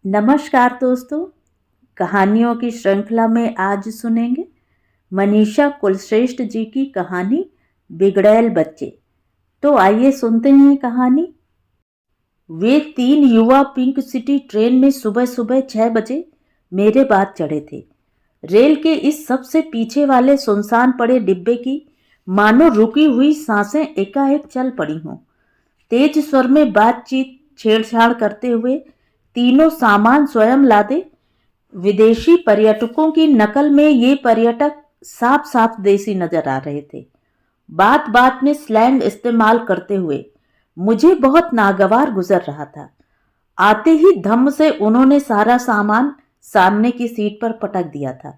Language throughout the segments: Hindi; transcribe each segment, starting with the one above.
नमस्कार दोस्तों। कहानियों की श्रृंखला में आज सुनेंगे मनीषा कुलश्रेष्ठ जी की कहानी बिगड़ैल बच्चे। तो आइए सुनते हैं कहानी। वे तीन युवा पिंक सिटी ट्रेन में सुबह सुबह 6 बजे मेरे बाद चढ़े थे। रेल के इस सबसे पीछे वाले सुनसान पड़े डिब्बे की मानो रुकी हुई सांसें एकाएक चल पड़ी हों। तेज स्वर में बातचीत छेड़छाड़ करते हुए तीनों सामान स्वयं लादे। विदेशी पर्यटकों की नकल में ये पर्यटक साफ साफ देसी नजर आ रहे थे। बात बात में स्लैंग इस्तेमाल करते हुए मुझे बहुत नागवार गुजर रहा था। आते ही धम्म से उन्होंने सारा सामान सामने की सीट पर पटक दिया था।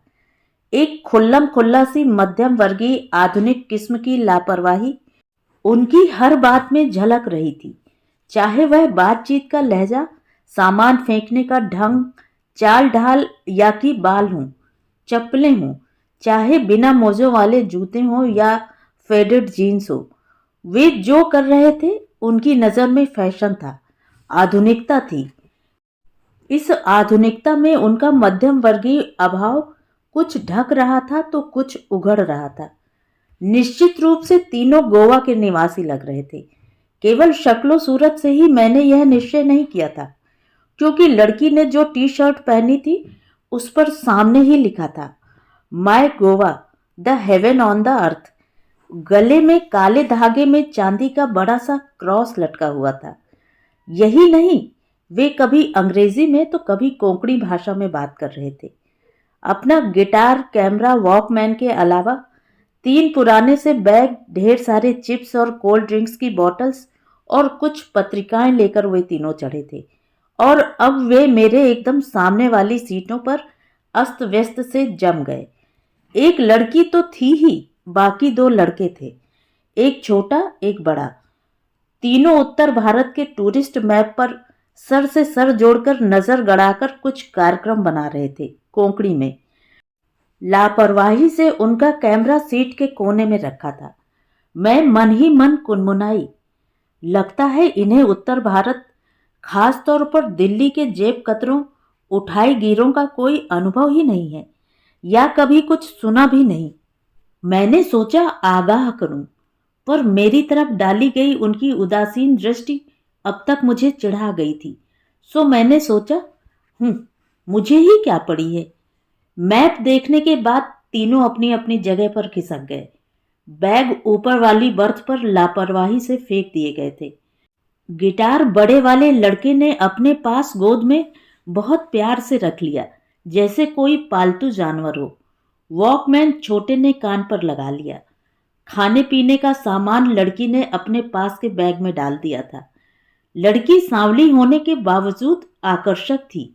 एक खुल्लम खुल्ला सी मध्यम वर्गीय आधुनिक किस्म की लापरवाही उनकी हर बात में झलक रही थी। चाहे वह बातचीत का लहजा, सामान फेंकने का ढंग, चाल ढाल या कि बाल हों, चप्पलें हों, चाहे बिना मोजों वाले जूते हों या फेडेड जीन्स हो, वे जो कर रहे थे उनकी नजर में फैशन था, आधुनिकता थी। इस आधुनिकता में उनका मध्यम वर्गीय अभाव कुछ ढक रहा था तो कुछ उघड़ रहा था। निश्चित रूप से तीनों गोवा के निवासी लग रहे थे। केवल शक्लो सूरत से ही मैंने यह निश्चय नहीं किया था, क्योंकि लड़की ने जो टी शर्ट पहनी थी उस पर सामने ही लिखा था, my Goa, the heaven on the earth. गले में काले धागे में चांदी का बड़ा सा क्रॉस लटका हुआ था। यही नहीं, वे कभी अंग्रेजी में तो कभी कोंकणी भाषा में बात कर रहे थे। अपना गिटार, कैमरा, वॉकमैन के अलावा 3 पुराने से बैग, ढेर सारे चिप्स और कोल्ड ड्रिंक्स की बॉटल्स और कुछ पत्रिकाएं लेकर वे तीनों चढ़े थे। और अब वे मेरे एकदम सामने वाली सीटों पर अस्त व्यस्त से जम गए। एक लड़की तो थी ही, बाकी 2 लड़के थे, एक छोटा एक बड़ा। तीनों उत्तर भारत के टूरिस्ट मैप पर सर से सर जोड़कर नजर गड़ाकर कुछ कार्यक्रम बना रहे थे कोंकणी में। लापरवाही से उनका कैमरा सीट के कोने में रखा था। मैं मन ही मन कुनमुनाई, लगता है इन्हें उत्तर भारत, खास तौर पर दिल्ली के जेब कतरों, उठाई गिरों का कोई अनुभव ही नहीं है, या कभी कुछ सुना भी नहीं। मैंने सोचा आगाह करूं, पर मेरी तरफ डाली गई उनकी उदासीन दृष्टि अब तक मुझे चिढ़ा गई थी। सो मैंने सोचा, मुझे ही क्या पड़ी है। मैप देखने के बाद तीनों अपनी अपनी जगह पर खिसक गए। बैग ऊपर वाली बर्थ पर लापरवाही से फेंक दिए गए थे। गिटार बड़े वाले लड़के ने अपने पास गोद में बहुत प्यार से रख लिया, जैसे कोई पालतू जानवर हो। वॉकमैन छोटे ने कान पर लगा लिया। खाने पीने का सामान लड़की ने अपने पास के बैग में डाल दिया था। लड़की सांवली होने के बावजूद आकर्षक थी,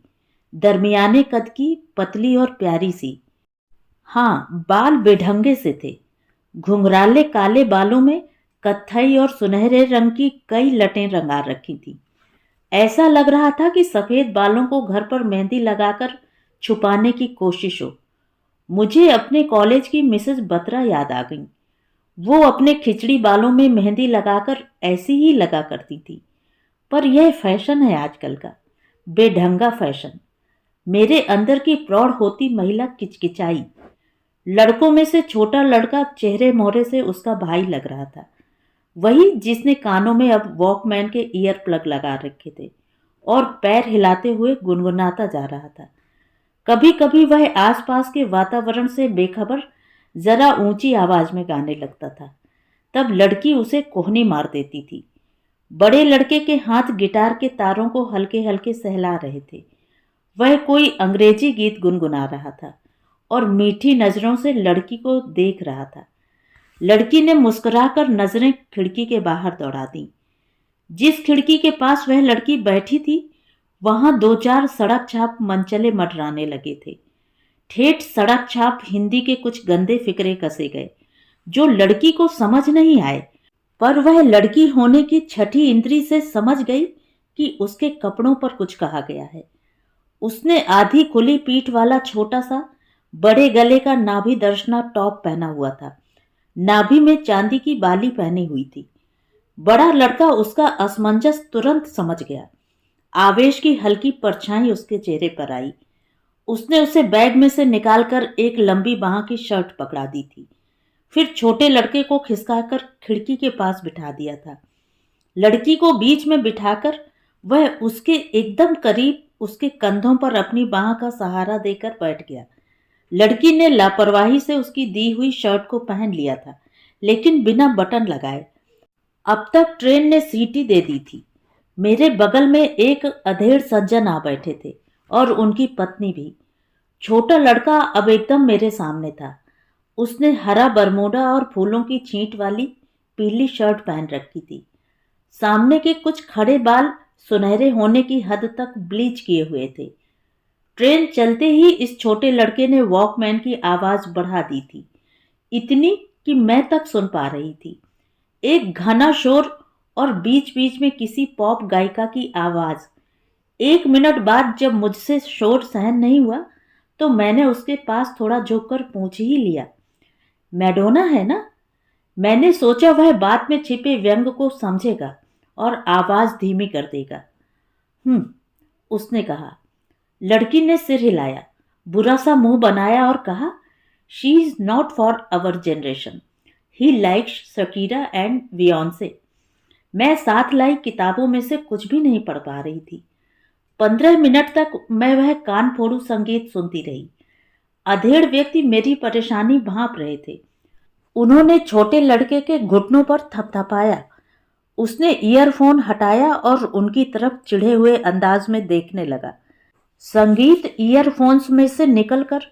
दरमियाने कद की, पतली और प्यारी सी। हाँ, बाल बेढंगे से थे। घुंघराले काले बालों में कत्थई और सुनहरे रंग की कई लटें रंगा रखी थी। ऐसा लग रहा था कि सफेद बालों को घर पर मेहंदी लगाकर छुपाने की कोशिश हो। मुझे अपने कॉलेज की मिसेस बत्रा याद आ गई। वो अपने खिचड़ी बालों में मेहंदी लगाकर ऐसी ही लगा करती थी। पर यह फैशन है आजकल का, बेढंगा फैशन। मेरे अंदर की प्रौढ़ होती महिला किचकिचाई। लड़कों में से छोटा लड़का चेहरे मोहरे से उसका भाई लग रहा था, वही जिसने कानों में अब वॉकमैन के ईयर प्लग लगा रखे थे और पैर हिलाते हुए गुनगुनाता जा रहा था। कभी कभी वह आसपास के वातावरण से बेखबर जरा ऊंची आवाज में गाने लगता था, तब लड़की उसे कोहनी मार देती थी। बड़े लड़के के हाथ गिटार के तारों को हल्के हल्के सहला रहे थे। वह कोई अंग्रेजी गीत गुनगुना रहा था और मीठी नजरों से लड़की को देख रहा था। लड़की ने मुस्कुराकर नजरें खिड़की के बाहर दौड़ा दी। जिस खिड़की के पास वह लड़की बैठी थी, वहां 2-4 सड़क छाप मनचले मंडराने लगे थे। ठेठ सड़क छाप हिंदी के कुछ गंदे फिक्रे कसे गए, जो लड़की को समझ नहीं आए, पर वह लड़की होने की छठी इंद्री से समझ गई कि उसके कपड़ों पर कुछ कहा गया है। उसने आधी खुली पीठ वाला छोटा सा बड़े गले का नाभि दर्शना टॉप पहना हुआ था। नाभि में चांदी की बाली पहनी हुई थी। बड़ा लड़का उसका असमंजस तुरंत समझ गया। आवेश की हल्की परछाई उसके चेहरे पर आई। उसने उसे बैग में से निकालकर एक लंबी बाह की शर्ट पकड़ा दी थी। फिर छोटे लड़के को खिसकाकर खिड़की के पास बिठा दिया था। लड़की को बीच में बिठाकर वह उसके एकदम करीब उसके कंधों पर अपनी बाह का सहारा देकर बैठ गया। लड़की ने लापरवाही से उसकी दी हुई शर्ट को पहन लिया था, लेकिन बिना बटन लगाए। अब तक ट्रेन ने सीटी दे दी थी। मेरे बगल में एक अधेड़ सज्जन आ बैठे थे और उनकी पत्नी भी। छोटा लड़का अब एकदम मेरे सामने था। उसने हरा बरमूडा और फूलों की छींट वाली पीली शर्ट पहन रखी थी। सामने के कुछ खड़े बाल सुनहरे होने की हद तक ब्लीच किए हुए थे। ट्रेन चलते ही इस छोटे लड़के ने वॉकमैन की आवाज बढ़ा दी थी, इतनी कि मैं तक सुन पा रही थी। एक घना शोर और बीच बीच में किसी पॉप गायिका की आवाज। 1 मिनट बाद जब मुझसे शोर सहन नहीं हुआ तो मैंने उसके पास थोड़ा झुककर पूछ ही लिया, मैडोना है ना? मैंने सोचा वह बात में छिपे व्यंग को समझेगा और आवाज धीमी कर देगा। उसने कहा। लड़की ने सिर हिलाया, बुरा सा मुंह बनाया और कहा, she is not for our generation. He likes Shakira and Beyonce. मैं साथ लाई किताबों में से कुछ भी नहीं पढ़ पा रही थी। 15 मिनट तक मैं वह कान फोड़ू संगीत सुनती रही। अधेड़ व्यक्ति मेरी परेशानी भांप रहे थे। उन्होंने छोटे लड़के के घुटनों पर थपथपाया। उसने ईयरफोन हटाया और उनकी तरफ चिढ़े हुए अंदाज में देखने लगा। संगीत ईयरफोन्स में से निकलकर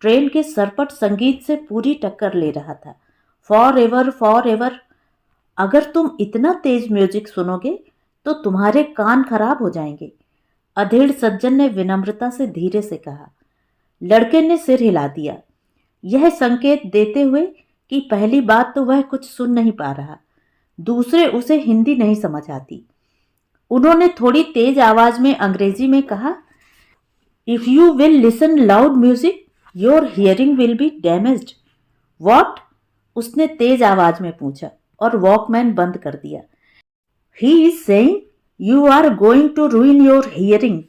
ट्रेन के सरपट संगीत से पूरी टक्कर ले रहा था। For ever for ever. अगर तुम इतना तेज म्यूजिक सुनोगे तो तुम्हारे कान खराब हो जाएंगे, अधेड़ सज्जन ने विनम्रता से धीरे से कहा। लड़के ने सिर हिला दिया, यह संकेत देते हुए कि पहली बात तो वह कुछ सुन नहीं पा रहा, दूसरे उसे हिंदी नहीं समझ आती। उन्होंने थोड़ी तेज आवाज में अंग्रेजी में कहा, if you will listen loud music your hearing will be damaged. What? उसने तेज आवाज में पूछा और वॉकमैन बंद कर दिया। He is saying you are going to ruin your hearing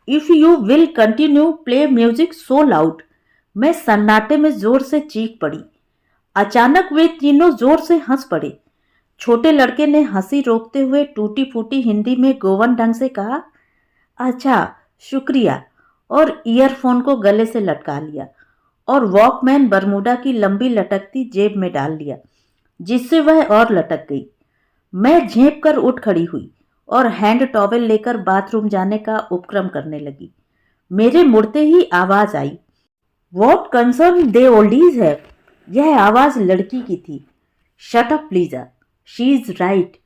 if you will continue play music so loud. मैं सन्नाटे में जोर से चीख पड़ी। अचानक वे तीनों जोर से हंस पड़े। छोटे लड़के ने हंसी रोकते हुए टूटी फूटी हिंदी में गोवन ढंग से कहा, अच्छा शुक्रिया, और ईयरफोन को गले से लटका लिया और वॉकमैन बरमूडा की लंबी लटकती जेब में डाल लिया, जिससे वह और लटक गई। मैं झेंप कर उठ खड़ी हुई और हैंड टॉवेल लेकर बाथरूम जाने का उपक्रम करने लगी। मेरे मुड़ते ही आवाज आई, व्हाट कंसर्न दे ओल्डीज है। यह आवाज लड़की की थी। Shut up Lisa, she is right.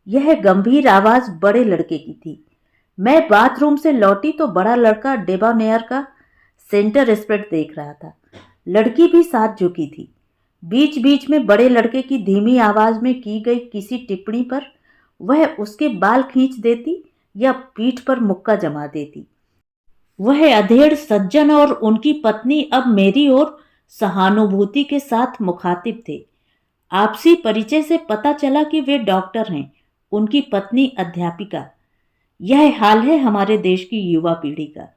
यह गंभीर आवाज बड़े लड़के की थी। मैं बाथरूम से लौटी तो बड़ा लड़का डेबानेयर का सेंटर स्प्रेड देख रहा था। लड़की भी साथ झुकी थी। बीच बीच में बड़े लड़के की धीमी आवाज में की गई किसी टिप्पणी पर वह उसके बाल खींच देती या पीठ पर मुक्का जमा देती। वह अधेड़ सज्जन और उनकी पत्नी अब मेरी ओर सहानुभूति के साथ मुखातिब थे। आपसी परिचय से पता चला कि वे डॉक्टर हैं, उनकी पत्नी अध्यापिका। यह हाल है हमारे देश की युवा पीढ़ी का,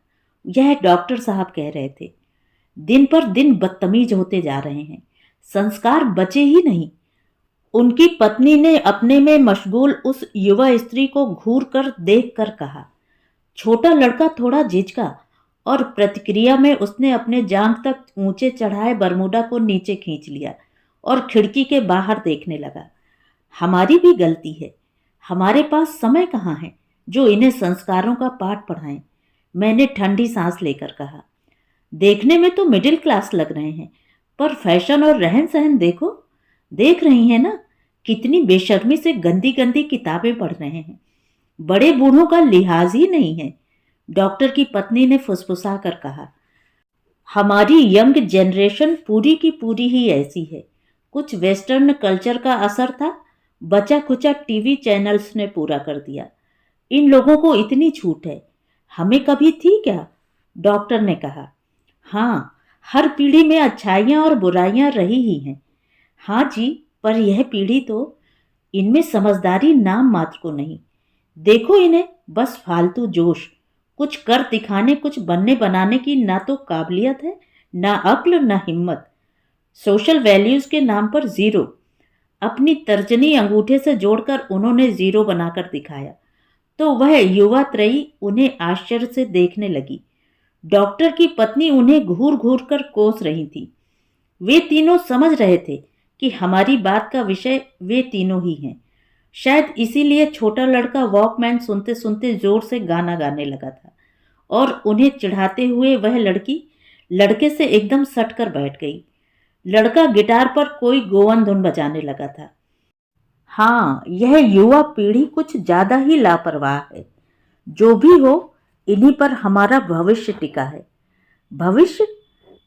यह डॉक्टर साहब कह रहे थे। दिन पर दिन बदतमीज होते जा रहे हैं, संस्कार बचे ही नहीं। उनकी पत्नी ने अपने में मशगूल उस युवा स्त्री को घूर कर देख कर कहा। छोटा लड़का थोड़ा झिझका और प्रतिक्रिया में उसने अपने जांघ तक ऊंचे चढ़ाए बरमूडा को नीचे खींच लिया और खिड़की के बाहर देखने लगा। हमारी भी गलती है, हमारे पास समय कहाँ है जो इन्हें संस्कारों का पाठ पढ़ाएं। मैंने ठंडी सांस लेकर कहा। देखने में तो मिडिल क्लास लग रहे हैं, पर फैशन और रहन सहन देखो। देख रही हैं ना, कितनी बेशर्मी से गंदी गंदी किताबें पढ़ रहे हैं। बड़े बूढ़ों का लिहाज ही नहीं है, डॉक्टर की पत्नी ने फुसफुसा कर कहा। हमारी यंग जनरेशन पूरी की पूरी ही ऐसी है। कुछ वेस्टर्न कल्चर का असर था, बचा खुचा टीवी चैनल्स ने पूरा कर दिया। इन लोगों को इतनी छूट है, हमें कभी थी क्या? डॉक्टर ने कहा। हाँ, हर पीढ़ी में अच्छाइयाँ और बुराइयाँ रही ही हैं। हाँ जी, पर यह पीढ़ी तो, इनमें समझदारी नाम मात्र को नहीं। देखो इन्हें, बस फालतू जोश, कुछ कर दिखाने, कुछ बनने बनाने की ना तो काबिलियत है, ना अक्ल, ना हिम्मत। सोशल वैल्यूज के नाम पर जीरो। अपनी तर्जनी अंगूठे से जोड़कर उन्होंने जीरो बनाकर दिखाया। तो वह युवा त्रयी उन्हें आश्चर्य से देखने लगी। डॉक्टर की पत्नी उन्हें घूर घूर कर कोस रही थी। वे तीनों समझ रहे थे कि हमारी बात का विषय वे तीनों ही हैं। शायद इसीलिए छोटा लड़का वॉकमैन सुनते सुनते जोर से गाना गाने लगा था और उन्हें चिढ़ाते हुए वह लड़की लड़के से एकदम सटकर बैठ गई। लड़का गिटार पर कोई गोवन धुन बजाने लगा था। हाँ, यह युवा पीढ़ी कुछ ज्यादा ही लापरवाह है। जो भी हो, इन्हीं पर हमारा भविष्य टिका है। भविष्य?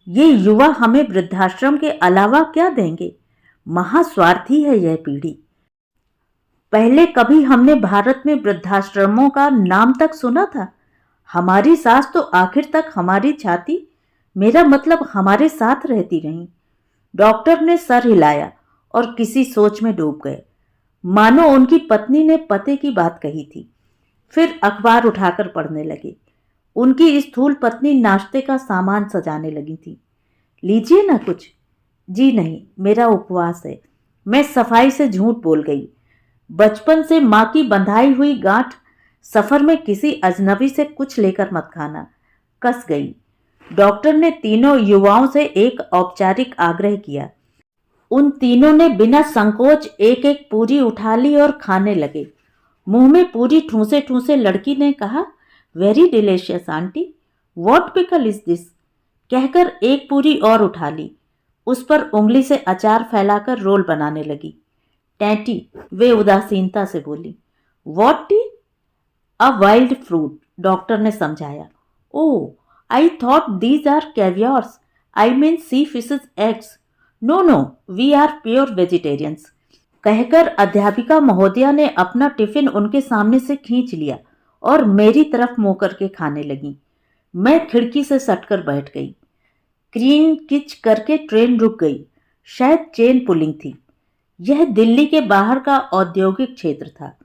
ये युवा हमें वृद्धाश्रम के अलावा क्या देंगे? महास्वार्थी है यह पीढ़ी। पहले कभी हमने भारत में वृद्धाश्रमों का नाम तक सुना था? हमारी सास तो आखिर तक हमारी छाती, मेरा मतलब हमारे साथ रहती रहीं। डॉक्टर ने सर हिलाया और किसी सोच में डूब गए, मानो उनकी पत्नी ने पते की बात कही थी। फिर अखबार उठाकर पढ़ने लगे। उनकी स्थूल पत्नी नाश्ते का सामान सजाने लगी थी। लीजिए ना कुछ। जी नहीं, मेरा उपवास है। मैं सफाई से झूठ बोल गई। बचपन से माँ की बंधाई हुई गांठ, सफर में किसी अजनबी से कुछ लेकर मत खाना, कस गई। डॉक्टर ने तीनों युवाओं से एक औपचारिक आग्रह किया। उन तीनों ने बिना संकोच एक एक पूरी उठा ली और खाने लगे। मुंह में पूरी ठूसे ठूसे लड़की ने कहा, very delicious aunty, what pickle is this, कहकर एक पूरी और उठा ली। उस पर उंगली से अचार फैलाकर रोल बनाने लगी। टैटी, वे उदासीनता से बोली। What tea? A wild fruit, doctor ने समझाया। Oh, I thought these are caviars, I mean sea fishes eggs. No no, we are pure vegetarians, कहकर अध्यापिका महोदया ने अपना टिफिन उनके सामने से खींच लिया और मेरी तरफ मुंह करके खाने लगी। मैं खिड़की से सटकर बैठ गई। क्रीन किच करके ट्रेन रुक गई। शायद चेन पुलिंग थी। यह दिल्ली के बाहर का औद्योगिक क्षेत्र था।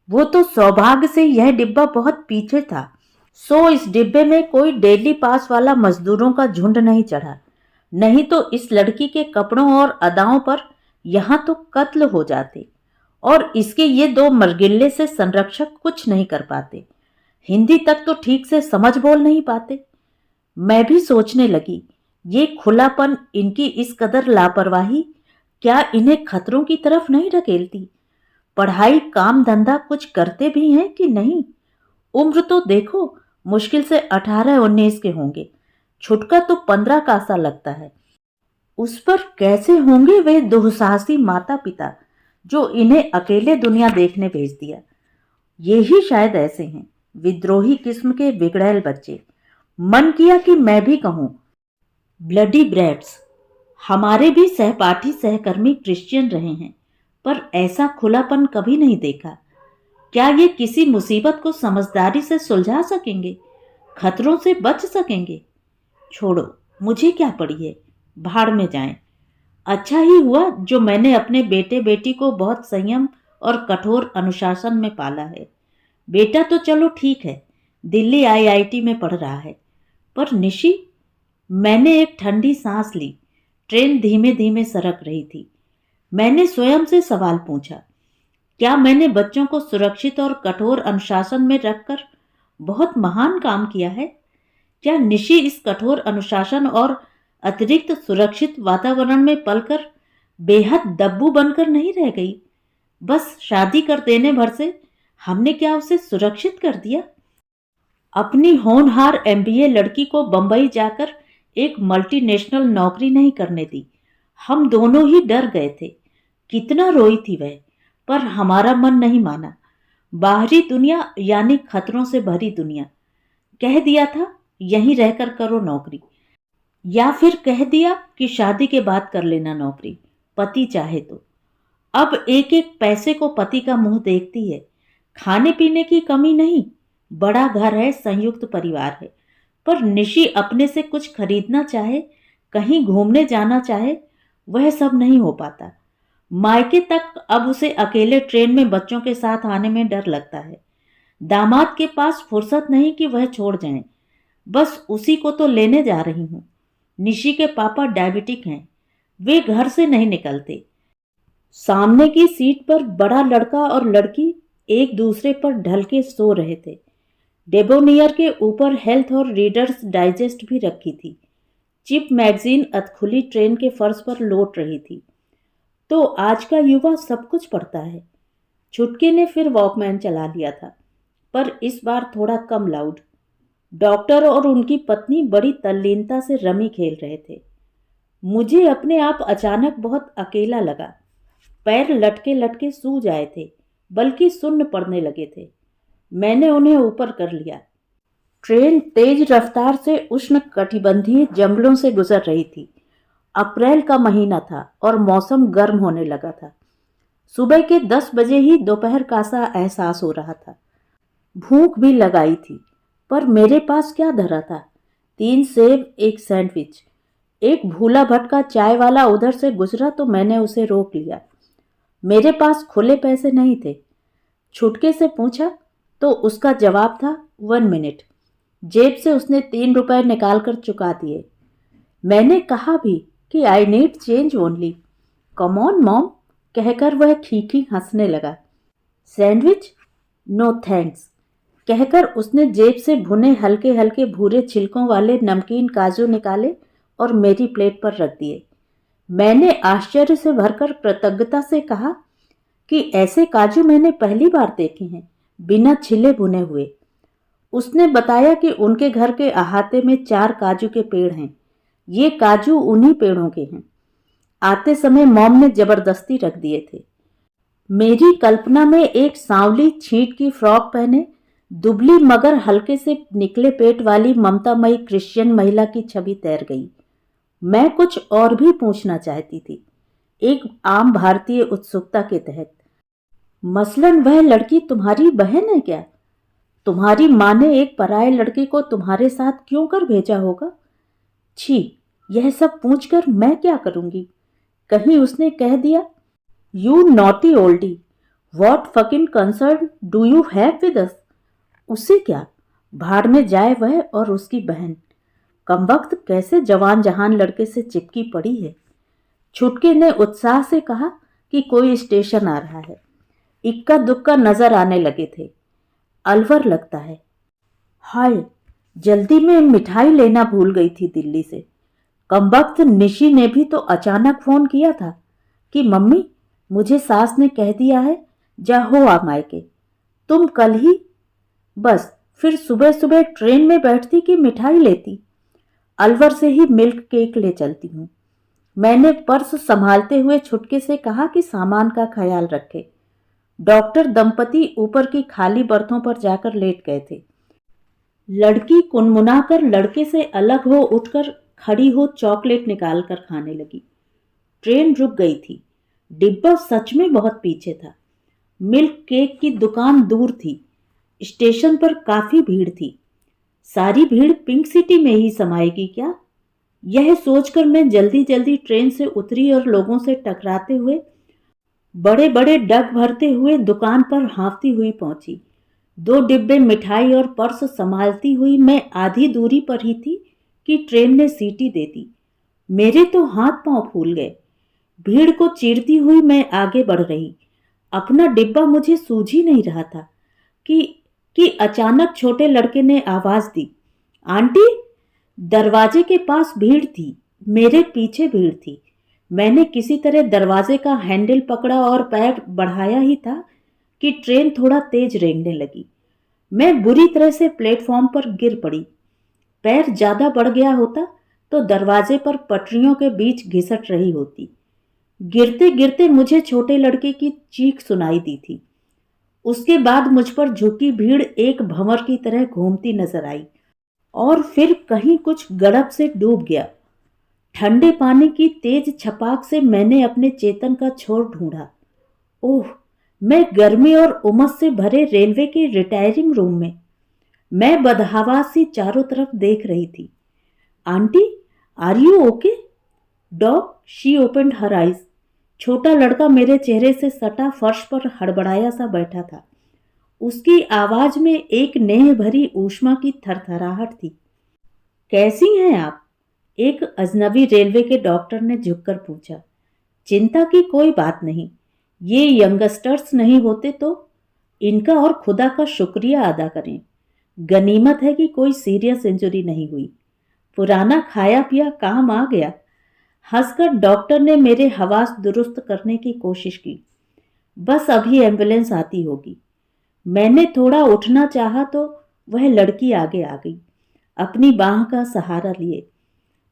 वो तो सौभाग्य से यह डिब्बा बहुत पीछे था, सो इस डिब्बे में कोई डेली पास वाला मजदूरों का झुंड नहीं चढ़ा। नहीं तो इस लड़की के कपड़ों और अदाओं पर यहां तो कत्ल हो जाते। और इसके ये दो मरगिल्ले से संरक्षक कुछ नहीं कर पाते। हिंदी तक तो ठीक से समझ बोल नहीं पाते। मैं भी सोचने लगी, ये खुलापन, इनकी इस कदर लापरवाही, क्या इन्हें खतरों की तरफ नहीं ढकेलती? पढ़ाई काम धंधा कुछ करते भी हैं कि नहीं? उम्र तो देखो, मुश्किल से 18-19 के होंगे। छुटका तो 15 का सा लगता है। उस पर कैसे होंगे वे दुस्साहसी माता पिता जो इन्हें अकेले दुनिया देखने भेज दिया। ये ही शायद ऐसे हैं, विद्रोही किस्म के बिगड़ैल बच्चे। मन किया कि मैं भी कहूं, ब्लडी ब्रैट्स। हमारे भी सहपाठी सहकर्मी क्रिश्चियन रहे हैं, पर ऐसा खुलापन कभी नहीं देखा। क्या ये किसी मुसीबत को समझदारी से सुलझा सकेंगे? खतरों से बच सकेंगे? छोड़ो, मुझे क्या पड़ी है, भाड़ में जाएं। अच्छा ही हुआ जो मैंने अपने बेटे बेटी को बहुत संयम और कठोर अनुशासन में पाला है। बेटा तो चलो ठीक है, दिल्ली आईआईटी में पढ़ रहा है, पर निशी? मैंने एक ठंडी सांस ली। ट्रेन धीमे धीमे सरक रही थी। मैंने स्वयं से सवाल पूछा, क्या मैंने बच्चों को सुरक्षित और कठोर अनुशासन में रखकर बहुत महान काम किया है? क्या निशी इस कठोर अनुशासन और अतिरिक्त सुरक्षित वातावरण में पलकर बेहद दब्बू बनकर नहीं रह गई? बस शादी कर देने भर से हमने क्या उसे सुरक्षित कर दिया? अपनी होनहार एमबीए लड़की को बंबई जाकर एक मल्टीनेशनल नौकरी नहीं करने दी। हम दोनों ही डर गए थे। कितना रोई थी वह, पर हमारा मन नहीं माना। बाहरी दुनिया यानी खतरों से भरी दुनिया। कह दिया था यहीं रहकर करो नौकरी, या फिर कह दिया कि शादी के बाद कर लेना नौकरी, पति चाहे तो। अब एक एक पैसे को पति का मुंह देखती है। खाने पीने की कमी नहीं, बड़ा घर है, संयुक्त परिवार है, पर निशी अपने से कुछ खरीदना चाहे, कहीं घूमने जाना चाहे, वह सब नहीं हो पाता। मायके तक अब उसे अकेले ट्रेन में बच्चों के साथ आने में डर लगता है। दामाद के पास फुर्सत नहीं कि वह छोड़ जाएं। बस उसी को तो लेने जा रही हूँ। निशी के पापा डायबिटिक हैं, वे घर से नहीं निकलते। सामने की सीट पर बड़ा लड़का और लड़की एक दूसरे पर ढल के सो रहे थे। डेबोनियर के ऊपर हेल्थ और रीडर्स डाइजेस्ट भी रखी थी। चिप मैगजीन अधखुली ट्रेन के फर्श पर लौट रही थी। तो आज का युवा सब कुछ पढ़ता है। छुटके ने फिर वॉकमैन चला लिया था, पर इस बार थोड़ा कम लाउड। डॉक्टर और उनकी पत्नी बड़ी तल्लीनता से रमी खेल रहे थे। मुझे अपने आप अचानक बहुत अकेला लगा। पैर लटके लटके सूज आए थे, बल्कि सुन्न पड़ने लगे थे। मैंने उन्हें ऊपर कर लिया। ट्रेन तेज रफ्तार से उष्ण कटिबंधीय जंगलों से गुजर रही थी। अप्रैल का महीना था और मौसम गर्म होने लगा था। सुबह के 10 बजे ही दोपहर का सा एहसास हो रहा था। भूख भी लगाई थी, पर मेरे पास क्या धरा था? 3 सेब, एक सैंडविच। एक भूला भटका चाय वाला उधर से गुजरा तो मैंने उसे रोक लिया। मेरे पास खुले पैसे नहीं थे। छुटके से पूछा तो उसका जवाब था 1 मिनट। जेब से उसने 3 रुपए निकालकर चुका दिए। मैंने कहा भी कि I need change only. Come on mom, कहकर वह खीखी हंसने लगा। सैंडविच? नो थैंक्स, कहकर उसने जेब से भुने हल्के हल्के भूरे छिलकों वाले नमकीन काजू निकाले और मेरी प्लेट पर रख दिए। मैंने आश्चर्य से भरकर कृतज्ञता से कहा कि ऐसे काजू मैंने पहली बार देखे हैं, बिना छिले भुने हुए। उसने बताया कि उनके घर के अहाते में 4 काजू के पेड़ हैं। ये काजू उन्हीं पेड़ों के हैं। आते समय मॉम ने जबरदस्ती रख दिए थे। मेरी कल्पना में एक सांवली छींट की फ्रॉक पहने, दुबली मगर हल्के से निकले पेट वाली ममतामयी क्रिश्चियन महिला की छवि तैर गई। मैं कुछ और भी पूछना चाहती थी, एक आम भारतीय उत्सुकता के तहत। मसलन वह लड़की तुम्हारी बहन है क्या? तुम्हारी माँ ने एक पराये लड़के को तुम्हारे साथ क्यों कर भेजा होगा? छी, यह सब पूछकर मैं क्या करूंगी? कहीं उसने कह दिया, you naughty Oldi, what fucking concern do you have with us? उससे क्या, भाड़ में जाए वह और उसकी बहन। कमबख्त कैसे जवान जहान लड़के से चिपकी पड़ी है। छुटके ने उत्साह से कहा कि कोई स्टेशन आ रहा है। इक्का दुक्का नजर आने लगे थे। अलवर लगता है। हाय, जल्दी में मिठाई लेना भूल गई थी दिल्ली से। कमबख्त निशी ने भी तो अचानक फोन किया था कि मम्मी, मुझे सास ने कह दिया है जा हो आ मायके। तुम कल ही। बस फिर सुबह सुबह ट्रेन में बैठती कि मिठाई लेती। अलवर से ही मिल्क केक ले चलती हूँ। मैंने पर्स संभालते हुए छुटके से कहा कि सामान का ख्याल रखे। डॉक्टर दंपति ऊपर की खाली बर्थों पर जाकर लेट गए थे। लड़की कुनमुनाकर लड़के से अलग हो उठकर खड़ी हो चॉकलेट निकालकर खाने लगी। ट्रेन रुक गई थी। डिब्बा सच में बहुत पीछे था। मिल्क केक की दुकान दूर थी। स्टेशन पर काफी भीड़ थी। सारी भीड़ पिंक सिटी में ही समाएगी क्या? यह सोचकर मैं जल्दी जल्दी ट्रेन से उतरी और लोगों से टकराते हुए, बड़े बड़े डग भरते हुए दुकान पर हाँफती हुई पहुंची। 2 डिब्बे मिठाई और पर्स संभालती हुई मैं आधी दूरी पर ही थी कि ट्रेन ने सीटी दे दी। मेरे तो हाथ पांव फूल गए। भीड़ को चीरती हुई मैं आगे बढ़ रही। अपना डिब्बा मुझे सूझ ही नहीं रहा था कि अचानक छोटे लड़के ने आवाज दी, आंटी। दरवाजे के पास भीड़ थी, मेरे पीछे भीड़ थी। मैंने किसी तरह दरवाजे का हैंडल पकड़ा और पैर बढ़ाया ही था कि ट्रेन थोड़ा तेज रेंगने लगी। मैं बुरी तरह से प्लेटफॉर्म पर गिर पड़ी। पैर ज्यादा बढ़ गया होता तो दरवाजे पर पटरियों के बीच घिसट रही होती। गिरते गिरते मुझे छोटे लड़के की चीख सुनाई दी थी। उसके बाद मुझ पर झुकी भीड़ एक भंवर की तरह घूमती नजर आई और फिर कहीं कुछ गड़प से डूब गया। ठंडे पानी की तेज छपाक से मैंने अपने चेतन का छोर ढूंढा। ओह, मैं गर्मी और उमस से भरे रेलवे के रिटायरिंग रूम में। मैं बदहवास सी चारों तरफ देख रही थी। Aunty, are you okay? Dog, she opened her eyes. छोटा लड़का मेरे चेहरे से सटा फर्श पर हड़बड़ाया सा बैठा था। उसकी आवाज में एक नेह भरी ऊष्मा की थरथराहट थी। कैसी हैं आप? एक अजनबी रेलवे के डॉक्टर ने झुककर पूछा। चिंता की कोई बात नहीं, ये यंगस्टर्स नहीं होते तो इनका और खुदा का शुक्रिया अदा करें। गनीमत है कि कोई सीरियस इंजरी नहीं हुई। पुराना खाया पिया काम आ गया। हंसकर डॉक्टर ने मेरे हवास दुरुस्त करने की कोशिश की। बस अभी एम्बुलेंस आती होगी। मैंने थोड़ा उठना चाहा तो वह लड़की आगे आ गई, अपनी बाह का सहारा लिए।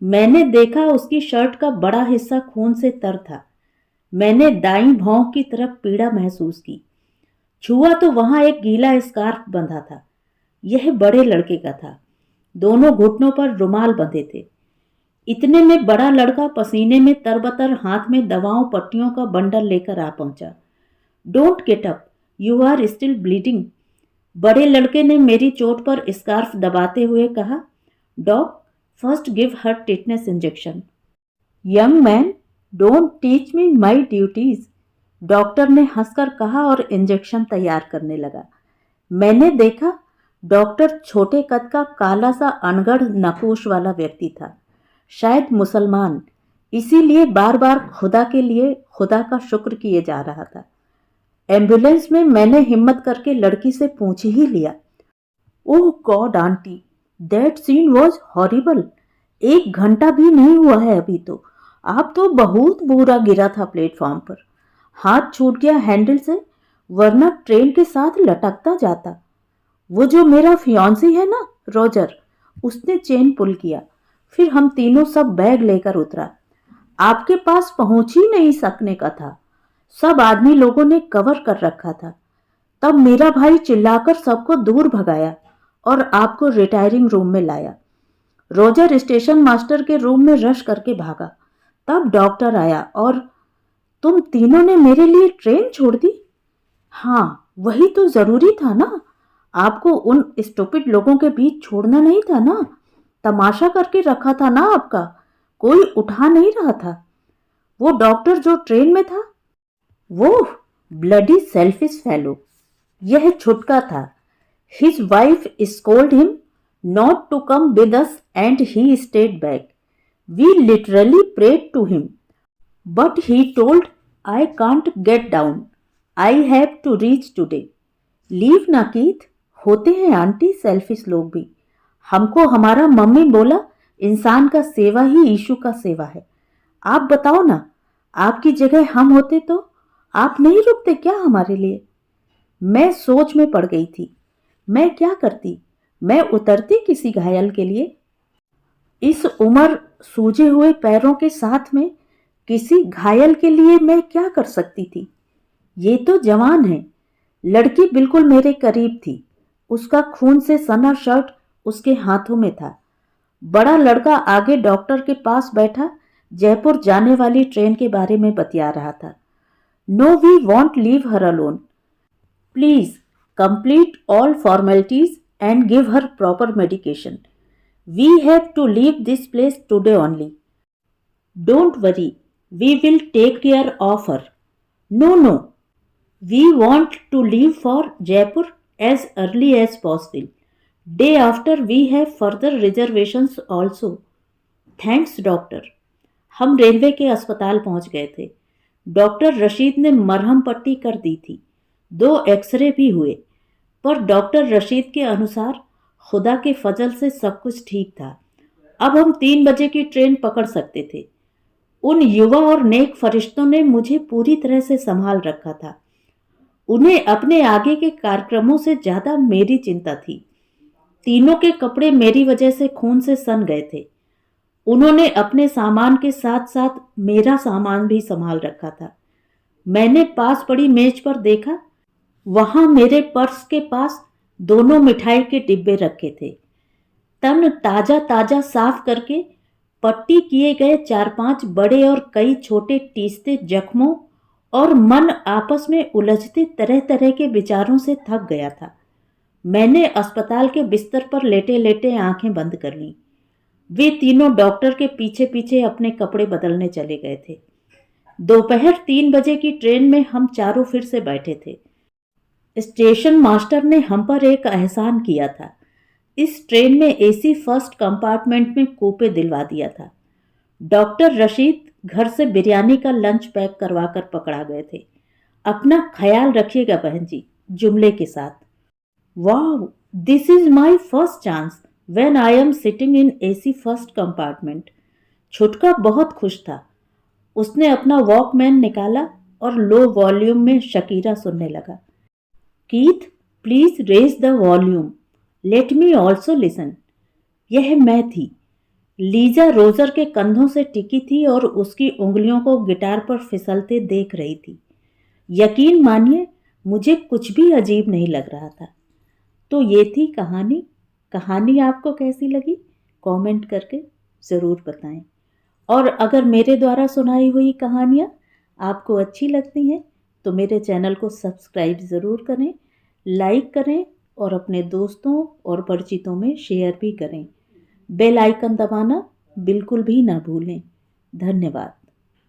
मैंने देखा उसकी शर्ट का बड़ा हिस्सा खून से तर था। मैंने दाईं भौं की तरफ पीड़ा महसूस की। छुआ तो वहां एक गीला स्कार्फ बंधा था। यह बड़े लड़के का था। दोनों घुटनों पर रुमाल बंधे थे। इतने में बड़ा लड़का पसीने में तरबतर हाथ में दवाओं पट्टियों का बंडल लेकर आ पहुंचा। Don't get up, you are still bleeding. बड़े लड़के ने मेरी चोट पर स्कार्फ दबाते हुए कहा। Doc, first give her tetanus injection. Young man, don't teach me my duties, doctor ने हंसकर कहा और इंजेक्शन तैयार करने लगा। मैंने देखा डॉक्टर छोटे कद का काला सा अनगढ़ नकोश वाला व्यक्ति था, शायद मुसलमान, इसीलिए बार बार खुदा के लिए खुदा का शुक्र किए जा रहा था। एम्बुलेंस में मैंने हिम्मत करके लड़की से पूछ ही लिया। Oh God aunty, that scene was horrible. 1 घंटा भी नहीं हुआ है अभी तो। आप तो बहुत बुरा गिरा था प्लेटफॉर्म पर। हाथ छूट गया हैंडल से, वरना ट्रेन के साथ लटकता जाता। वो जो मेरा फियांसी है ना, रोजर, उसने चेन पुल किया। फिर हम तीनों सब बैग लेकर उतरा। आपके पास पहुंच ही नहीं सकने का था। सब आदमी लोगों ने कवर कर रखा था। तब मेरा भाई चिल्लाकर सबको दूर भगाया और आपको रिटायरिंग रूम में लाया। रोजर स्टेशन मास्टर के रूम में रश करके भागा। तब डॉक्टर आया और तुम तीनों ने मेरे लिए ट्रेन छोड़ दी। हाँ, वही तो जरूरी था ना। आपको उन स्टूपिड लोगों के बीच छोड़ना नहीं था ना। तमाशा करके रखा था ना आपका, कोई उठा नहीं रहा था। वो डॉक्टर जो ट्रेन में था, वो ब्लडी सेल्फिश फेलो। यह छुटका था। His wife scolded him not to come with us and he stayed back. We literally prayed to him, but he told I can't get down, I have to reach today. Leave ना कीथ, होते हैं आंटी सेल्फिश लोग भी। हमको हमारा मम्मी बोला, इंसान का सेवा ही यीशु का सेवा है। आप बताओ ना, आपकी जगह हम होते तो आप नहीं रुकते क्या हमारे लिए? मैं सोच में पड़ गई थी। मैं क्या करती? मैं उतरती किसी घायल के लिए? इस उम्र सूजे हुए पैरों के साथ में किसी घायल के लिए मैं क्या कर सकती थी? ये तो जवान है। लड़की बिल्कुल मेरे करीब थी। उसका खून से सना शर्ट उसके हाथों में था। बड़ा लड़का आगे डॉक्टर के पास बैठा जयपुर जाने वाली ट्रेन के बारे में बतिया रहा था। No, we won't leave her alone. Please complete all formalities and give her proper medication. We have to leave this place today only. Don't worry, we will take care of her. No no, we want to leave for Jaipur as early as possible. Day after we have further reservations also. Thanks doctor. हम रेलवे के अस्पताल पहुंच गए थे। डॉक्टर रशीद ने मरहम पट्टी कर दी थी। 2 एक्सरे भी हुए, पर डॉक्टर रशीद के अनुसार खुदा के फजल से सब कुछ ठीक था। अब हम 3 बजे की ट्रेन पकड़ सकते थे। उन युवा और नेक फरिश्तों ने मुझे पूरी तरह से संभाल रखा था। उन्हें अपने आगे के कार्यक्रमों से ज्यादा मेरी चिंता थी। तीनों के कपड़े मेरी वजह से खून से सन गए थे। उन्होंने अपने सामान के साथ साथ मेरा सामान भी संभाल रखा था। मैंने पास पड़ी मेज पर देखा, वहां मेरे पर्स के पास दोनों मिठाई के डिब्बे रखे थे। तन ताजा ताजा साफ करके पट्टी किए गए 4-5 बड़े और कई छोटे टीसते जख्मों और मन आपस में उलझते तरह तरह के विचारों से थक गया था। मैंने अस्पताल के बिस्तर पर लेटे लेटे आंखें बंद कर लीं। वे तीनों डॉक्टर के पीछे पीछे अपने कपड़े बदलने चले गए थे। दोपहर 3 बजे की ट्रेन में हम चारों फिर से बैठे थे। स्टेशन मास्टर ने हम पर एक एहसान किया था। इस ट्रेन में एसी फर्स्ट कंपार्टमेंट में कूपे दिलवा दिया था। डॉक्टर रशीद घर से बिरयानी का लंच पैक करवा कर पकड़ा गए थे। अपना ख्याल रखिएगा बहन जी, जुमले के साथ। वाह, this is my first chance when I am sitting in AC first compartment. छुटका बहुत खुश था। उसने अपना वॉकमैन निकाला और लो वॉल्यूम में शकीरा सुनने लगा। Keith, please raise the volume, let me also listen. यह मैं थी। लीजा रोजर के कंधों से टिकी थी और उसकी उंगलियों को गिटार पर फिसलते देख रही थी। यकीन मानिए, मुझे कुछ भी अजीब नहीं लग रहा था। तो ये थी कहानी। कहानी आपको कैसी लगी कमेंट करके ज़रूर बताएं। और अगर मेरे द्वारा सुनाई हुई कहानियाँ आपको अच्छी लगती हैं तो मेरे चैनल को सब्सक्राइब ज़रूर करें, लाइक करें और अपने दोस्तों और परिचितों में शेयर भी करें। बेल आइकन दबाना बिल्कुल भी ना भूलें। धन्यवाद।